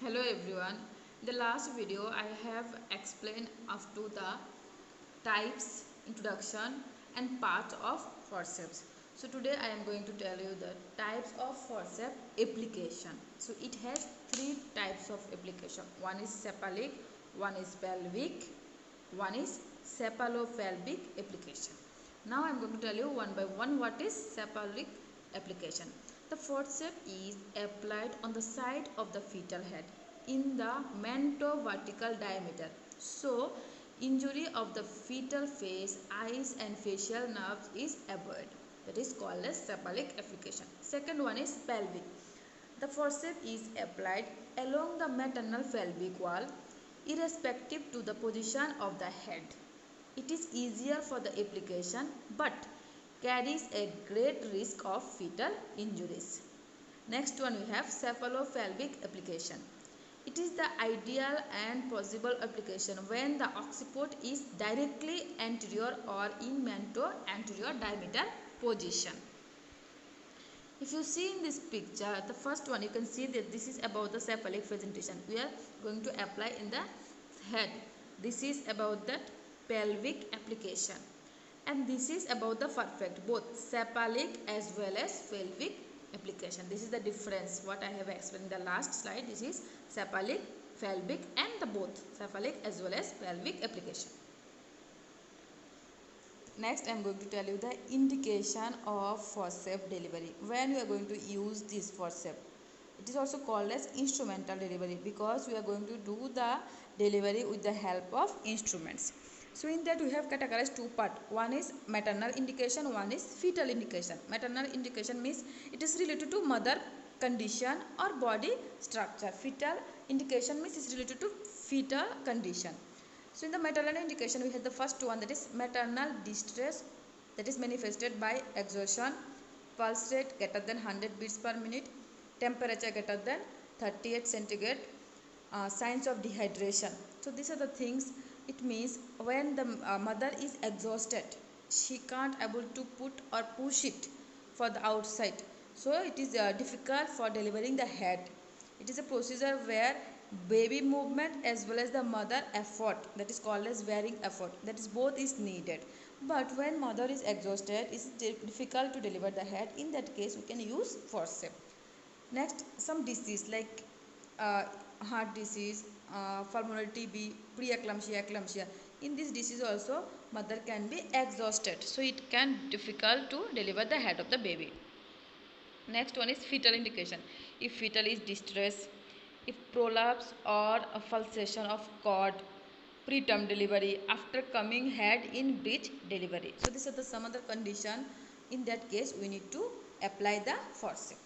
Hello everyone. In the last video I have explained up to the types, introduction and parts of forceps. So today I am going to tell you the types of forceps application. So it has three types of application. One is cephalic, one is pelvic, one is cephalopelvic application. Now I am going to tell you one by one what is cephalic application. The forceps is applied on the side of the fetal head in the mentovertical diameter. So injury of the fetal face, eyes and facial nerves is avoided. That is called as cephalic application. Second one is pelvic. The forceps is applied along the maternal pelvic wall irrespective to the position of the head. It is easier for the application but carries a great risk of fetal injuries. Next one we have cephalopelvic application. It is the ideal and possible application when the occiput is directly anterior or in mento-anterior diameter position. If you see in this picture, the first one you can see that this is about the cephalic presentation. We are going to apply in the head. This is about the pelvic application. And this is about the perfect, both cephalic as well as pelvic application. This is the difference what I have explained in the last slide. This is cephalic, pelvic and the both cephalic as well as pelvic application. Next I am going to tell you the indication of forceps delivery. When we are going to use this forceps. It is also called as instrumental delivery because we are going to do the delivery with the help of instruments. So in that we have categorized two parts. One is maternal indication, one is fetal indication. Maternal indication means it is related to mother condition or body structure. Fetal indication means it is related to fetal condition. So in the maternal indication we have the first one, that is maternal distress, that is manifested by exhaustion, pulse rate greater than 100 beats per minute, temperature greater than 38 centigrade, signs of dehydration. So these are the things. It means when the mother is exhausted, she can't able to put or push it for the outside, so it is difficult for delivering the head. It is a procedure where baby movement as well as the mother effort, that is called as bearing effort, that is both is needed. But when mother is exhausted, it is difficult to deliver the head. In that case we can use forceps. Next, some disease like heart disease, pulmonary TB, preeclampsia, eclampsia. In this disease also mother can be exhausted, so it can difficult to deliver the head of the baby. Next one is fetal indication. If fetal is distress, if prolapse or a pulsation of cord, preterm delivery, after coming head in breech delivery. So these are the some other condition. In that case we need to apply the forceps.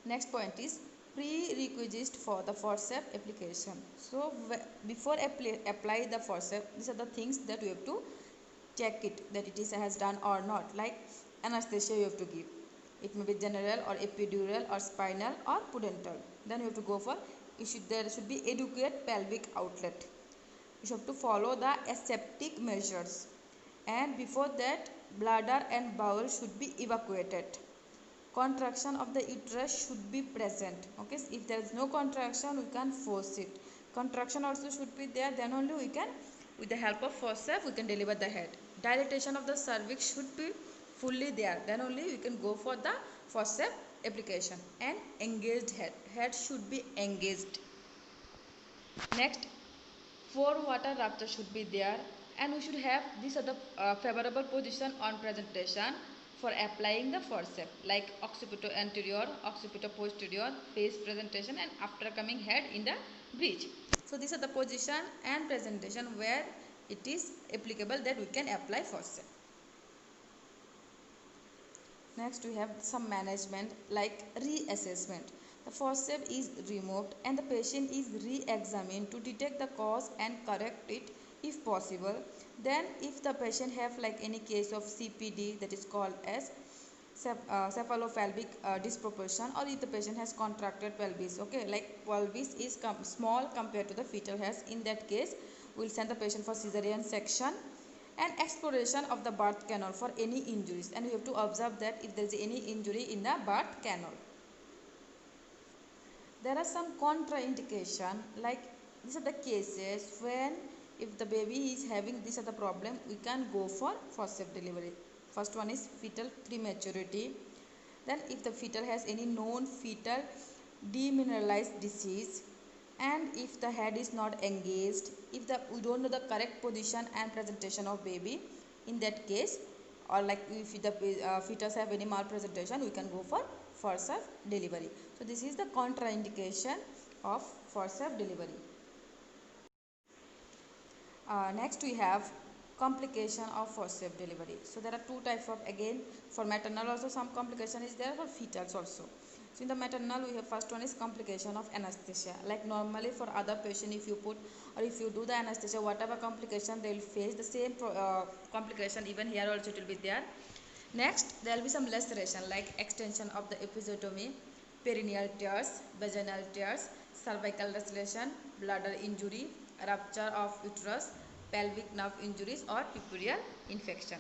Next point is prerequisite for the forceps application. So before apply the forceps, these are the things that you have to check it that it is has done or not. Like anesthesia you have to give. It may be general or epidural or spinal or pudental. Then you have to go for there should be adequate pelvic outlet. You have to follow the aseptic measures, and before that bladder and bowel should be evacuated. Contraction of the uterus should be present. Okay, if there is no contraction we can force it. Contraction also should be there, then only we can, with the help of forceps we can deliver the head. Dilatation of the cervix should be fully there, then only we can go for the forceps application. And engaged head should be engaged. Next, pore water rupture should be there, and we should have these are the favorable position on presentation for applying the forceps, like occipito anterior, occipito posterior, face presentation and after coming head in the breech. So these are the position and presentation where it is applicable that we can apply forceps. Next we have some management like reassessment. The forceps is removed and the patient is re-examined to detect the cause and correct it if possible. Then if the patient have like any case of CPD, that is called as cephalopelvic disproportion, or if the patient has contracted pelvis, okay, like pelvis is small compared to the fetal head, in that case we will send the patient for cesarean section and exploration of the birth canal for any injuries, and we have to observe that if there is any injury in the birth canal. There are some contraindication, like these are the cases when if the baby is having this other problem, we can go for forceps delivery. First one is fetal prematurity. Then if the fetal has any known fetal demineralized disease, and if the head is not engaged, if the we don't know the correct position and presentation of baby, in that case, or like if the fetus have any malpresentation, we can go for forceps delivery. So this is the contraindication of forceps delivery. Next we have complication of forceps delivery. So there are two types of, again for maternal also some complication is there, for fetals also. So in the maternal we have, first one is complication of anesthesia. Like normally for other patient, if you put or if you do the anesthesia, whatever complication they will face, the same complication even here also it will be there. Next there will be some laceration like extension of the episiotomy, perineal tears, vaginal tears, cervical laceration, bladder injury, rupture of uterus, pelvic nerve injuries or puerperal infection.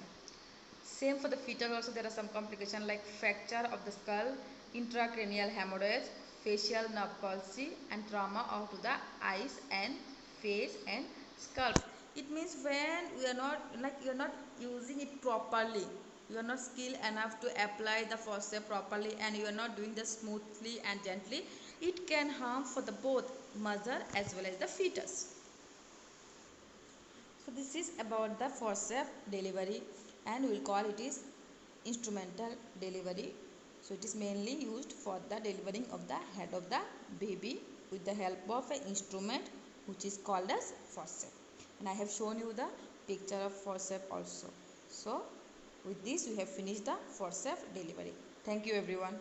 Same for the fetal also, there are some complications like fracture of the skull, intracranial hemorrhage, facial nerve palsy and trauma to the eyes and face and scalp. It means when we are not, like you are not using it properly, you are not skilled enough to apply the forceps properly, and you are not doing this smoothly and gently, it can harm for the both mother as well as the fetus. So this is about the forceps delivery, and we will call it is instrumental delivery. So it is mainly used for the delivering of the head of the baby with the help of an instrument which is called as forceps. And I have shown you the picture of forceps also. So with this we have finished the forceps delivery. Thank you everyone.